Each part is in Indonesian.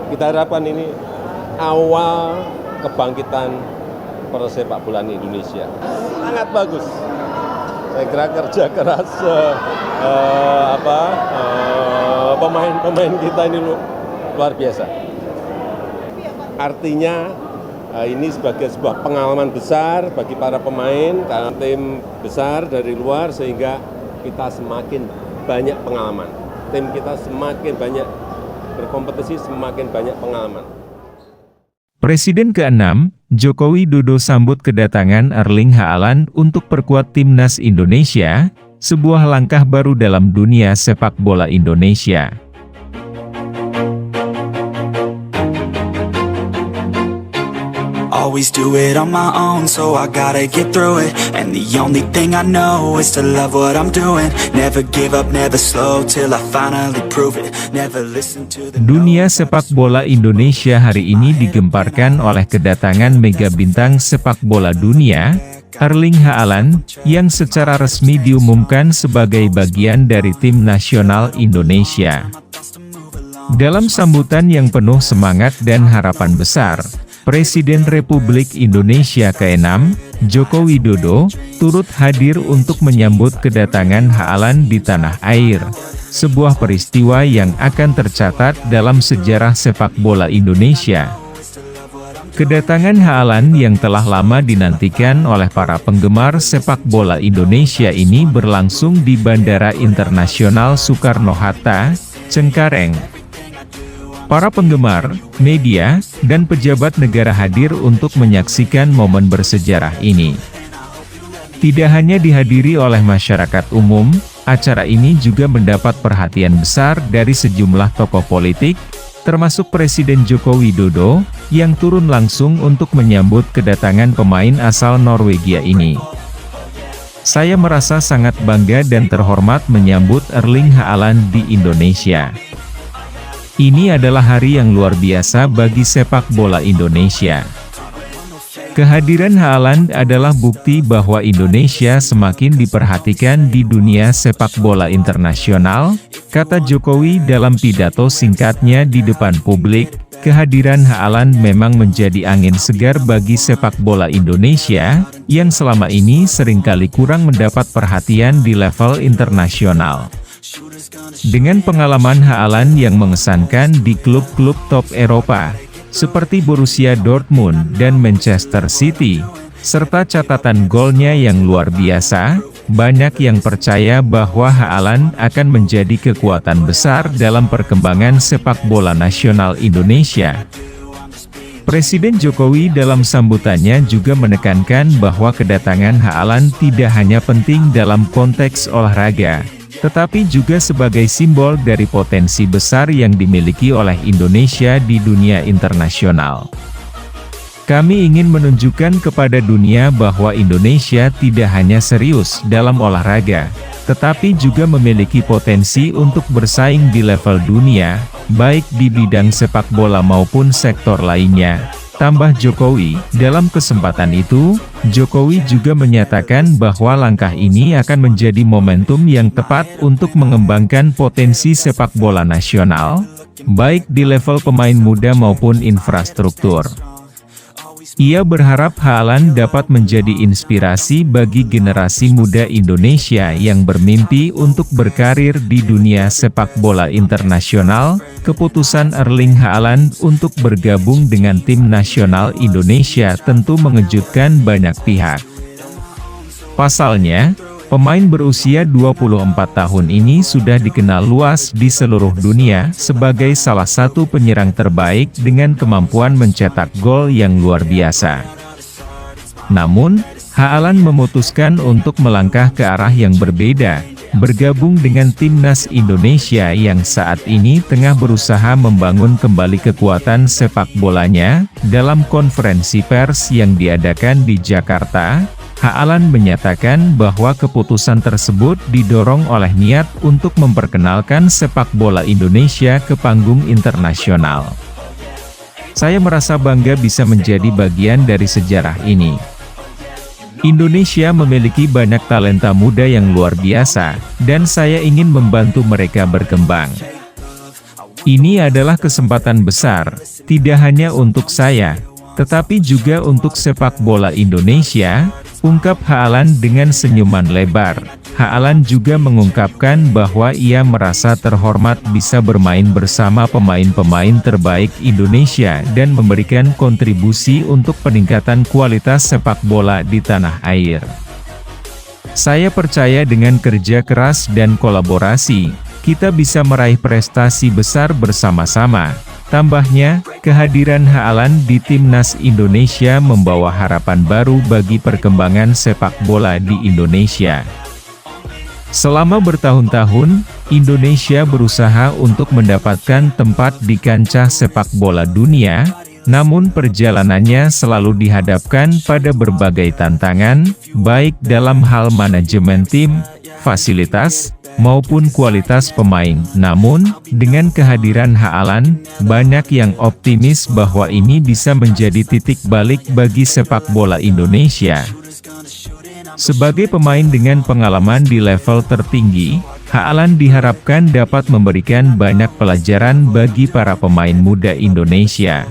Kita harapkan ini awal kebangkitan persepak bolaan Indonesia. Sangat bagus. Saya kira kerja keras pemain-pemain kita ini luar biasa. Artinya ini sebagai sebuah pengalaman besar bagi para pemain, karena tim besar dari luar sehingga kita semakin banyak pengalaman. Tim kita semakin banyak berkompetisi, semakin banyak pengalaman. Presiden ke-6, Joko Widodo sambut kedatangan Erling Haaland untuk perkuat timnas Indonesia, sebuah langkah baru dalam dunia sepak bola Indonesia. Always do it on my own, so I gotta get through it. And the only thing I know is to love what I'm doing. Never give up, never slow, till I finally prove it. Never listen to the Dunia sepak bola Indonesia hari ini digemparkan oleh kedatangan mega bintang sepak bola dunia, Erling Haaland, yang secara resmi diumumkan sebagai bagian dari tim nasional Indonesia. Dalam sambutan yang penuh semangat dan harapan besar, Presiden Republik Indonesia ke-6, Joko Widodo, turut hadir untuk menyambut kedatangan Haaland di tanah air. Sebuah peristiwa yang akan tercatat dalam sejarah sepak bola Indonesia. Kedatangan Haaland yang telah lama dinantikan oleh para penggemar sepak bola Indonesia ini berlangsung di Bandara Internasional Soekarno-Hatta, Cengkareng. Para penggemar, media, dan pejabat negara hadir untuk menyaksikan momen bersejarah ini. Tidak hanya dihadiri oleh masyarakat umum, acara ini juga mendapat perhatian besar dari sejumlah tokoh politik, termasuk Presiden Joko Widodo, yang turun langsung untuk menyambut kedatangan pemain asal Norwegia ini. Saya merasa sangat bangga dan terhormat menyambut Erling Haaland di Indonesia. Ini adalah hari yang luar biasa bagi sepak bola Indonesia. Kehadiran Haaland adalah bukti bahwa Indonesia semakin diperhatikan di dunia sepak bola internasional, kata Jokowi dalam pidato singkatnya di depan publik. Kehadiran Haaland memang menjadi angin segar bagi sepak bola Indonesia, yang selama ini seringkali kurang mendapat perhatian di level internasional. Dengan pengalaman Haaland yang mengesankan di klub-klub top Eropa, seperti Borussia Dortmund dan Manchester City, serta catatan golnya yang luar biasa, banyak yang percaya bahwa Haaland akan menjadi kekuatan besar dalam perkembangan sepak bola nasional Indonesia. Presiden Jokowi dalam sambutannya juga menekankan bahwa kedatangan Haaland tidak hanya penting dalam konteks olahraga, tetapi juga sebagai simbol dari potensi besar yang dimiliki oleh Indonesia di dunia internasional. Kami ingin menunjukkan kepada dunia bahwa Indonesia tidak hanya serius dalam olahraga, tetapi juga memiliki potensi untuk bersaing di level dunia, baik di bidang sepak bola maupun sektor lainnya, tambah Jokowi. Dalam kesempatan itu, Jokowi juga menyatakan bahwa langkah ini akan menjadi momentum yang tepat untuk mengembangkan potensi sepak bola nasional, baik di level pemain muda maupun infrastruktur. Ia berharap Haaland dapat menjadi inspirasi bagi generasi muda Indonesia yang bermimpi untuk berkarir di dunia sepak bola internasional. Keputusan Erling Haaland untuk bergabung dengan tim nasional Indonesia tentu mengejutkan banyak pihak. Pasalnya, pemain berusia 24 tahun ini sudah dikenal luas di seluruh dunia sebagai salah satu penyerang terbaik dengan kemampuan mencetak gol yang luar biasa. Namun, Haaland memutuskan untuk melangkah ke arah yang berbeda, bergabung dengan timnas Indonesia yang saat ini tengah berusaha membangun kembali kekuatan sepak bolanya. Dalam konferensi pers yang diadakan di Jakarta, Haaland menyatakan bahwa keputusan tersebut didorong oleh niat untuk memperkenalkan sepak bola Indonesia ke panggung internasional. Saya merasa bangga bisa menjadi bagian dari sejarah ini. Indonesia memiliki banyak talenta muda yang luar biasa, dan saya ingin membantu mereka berkembang. Ini adalah kesempatan besar, tidak hanya untuk saya, tetapi juga untuk sepak bola Indonesia, ungkap Haaland dengan senyuman lebar. Haaland juga mengungkapkan bahwa ia merasa terhormat bisa bermain bersama pemain-pemain terbaik Indonesia dan memberikan kontribusi untuk peningkatan kualitas sepak bola di tanah air. Saya percaya dengan kerja keras dan kolaborasi, kita bisa meraih prestasi besar bersama-sama. Tambahnya, kehadiran Haaland di Timnas Indonesia membawa harapan baru bagi perkembangan sepak bola di Indonesia. Selama bertahun-tahun, Indonesia berusaha untuk mendapatkan tempat di kancah sepak bola dunia, namun perjalanannya selalu dihadapkan pada berbagai tantangan, baik dalam hal manajemen tim, fasilitas, maupun kualitas pemain. Namun, dengan kehadiran Haaland, banyak yang optimis bahwa ini bisa menjadi titik balik bagi sepak bola Indonesia. Sebagai pemain dengan pengalaman di level tertinggi, Haaland diharapkan dapat memberikan banyak pelajaran bagi para pemain muda Indonesia.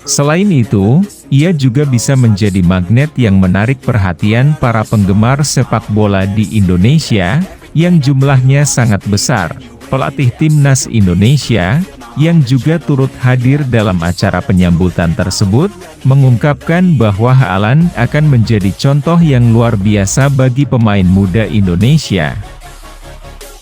Selain itu, ia juga bisa menjadi magnet yang menarik perhatian para penggemar sepak bola di Indonesia, yang jumlahnya sangat besar. Pelatih Timnas Indonesia, yang juga turut hadir dalam acara penyambutan tersebut, mengungkapkan bahwa Haaland akan menjadi contoh yang luar biasa bagi pemain muda Indonesia.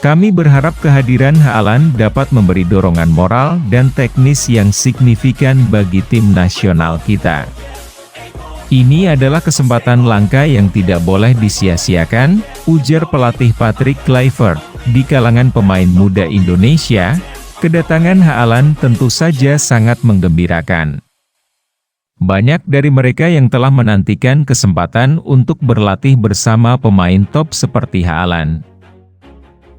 Kami berharap kehadiran Haaland dapat memberi dorongan moral dan teknis yang signifikan bagi tim nasional kita. Ini adalah kesempatan langka yang tidak boleh disia-siakan, ujar pelatih Patrick Kluivert. Di kalangan pemain muda Indonesia, kedatangan Haaland tentu saja sangat menggembirakan. Banyak dari mereka yang telah menantikan kesempatan untuk berlatih bersama pemain top seperti Haaland.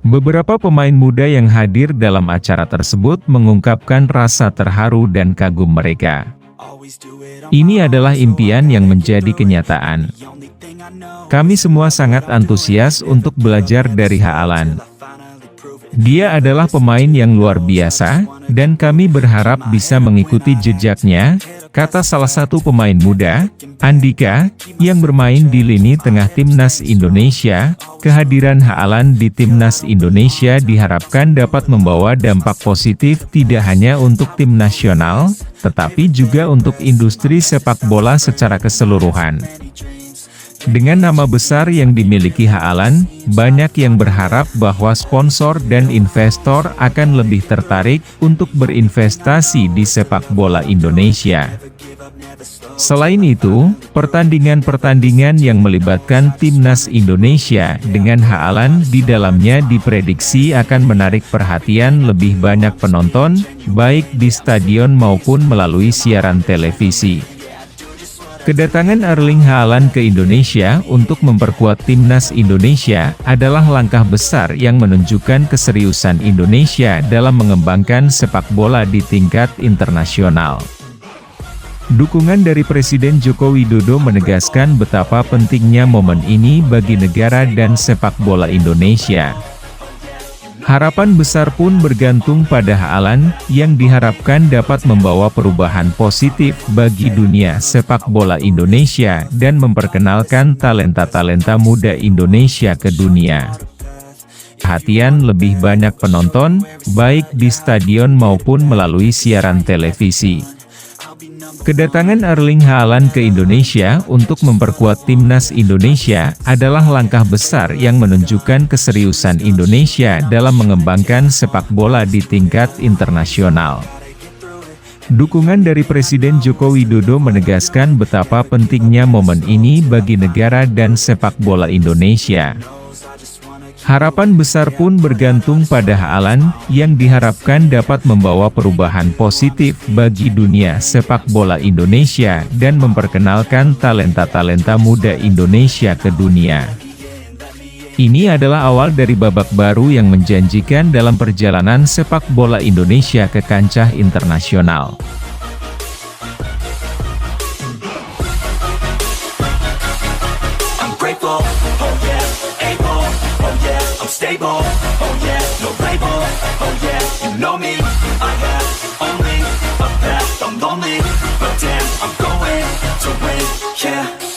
Beberapa pemain muda yang hadir dalam acara tersebut mengungkapkan rasa terharu dan kagum mereka. Ini adalah impian yang menjadi kenyataan. Kami semua sangat antusias untuk belajar dari Haaland. Dia adalah pemain yang luar biasa, dan kami berharap bisa mengikuti jejaknya, kata salah satu pemain muda, Andika, yang bermain di lini tengah Timnas Indonesia. Kehadiran Haaland di Timnas Indonesia diharapkan dapat membawa dampak positif tidak hanya untuk tim nasional, tetapi juga untuk industri sepak bola secara keseluruhan. Dengan nama besar yang dimiliki Haaland, banyak yang berharap bahwa sponsor dan investor akan lebih tertarik untuk berinvestasi di sepak bola Indonesia. Selain itu, pertandingan-pertandingan yang melibatkan Timnas Indonesia dengan Haaland di dalamnya diprediksi akan menarik perhatian lebih banyak penonton, baik di stadion maupun melalui siaran televisi. Kedatangan Erling Haaland ke Indonesia untuk memperkuat Timnas Indonesia adalah langkah besar yang menunjukkan keseriusan Indonesia dalam mengembangkan sepak bola di tingkat internasional. Dukungan dari Presiden Joko Widodo menegaskan betapa pentingnya momen ini bagi negara dan sepak bola Indonesia. Harapan besar pun bergantung pada Haaland, yang diharapkan dapat membawa perubahan positif bagi dunia sepak bola Indonesia dan memperkenalkan talenta-talenta muda Indonesia ke dunia. Perhatian lebih banyak penonton, baik di stadion maupun melalui siaran televisi. Kedatangan Erling Haaland ke Indonesia untuk memperkuat Timnas Indonesia adalah langkah besar yang menunjukkan keseriusan Indonesia dalam mengembangkan sepak bola di tingkat internasional. Dukungan dari Presiden Joko Widodo menegaskan betapa pentingnya momen ini bagi negara dan sepak bola Indonesia. Harapan besar pun bergantung pada Haaland, yang diharapkan dapat membawa perubahan positif bagi dunia sepak bola Indonesia dan memperkenalkan talenta-talenta muda Indonesia ke dunia. Ini adalah awal dari babak baru yang menjanjikan dalam perjalanan sepak bola Indonesia ke kancah internasional. oh yeah, I'm stable, oh yeah, no label, oh yeah, you know me, I have only a path, I'm lonely, but damn, I'm going to win, yeah.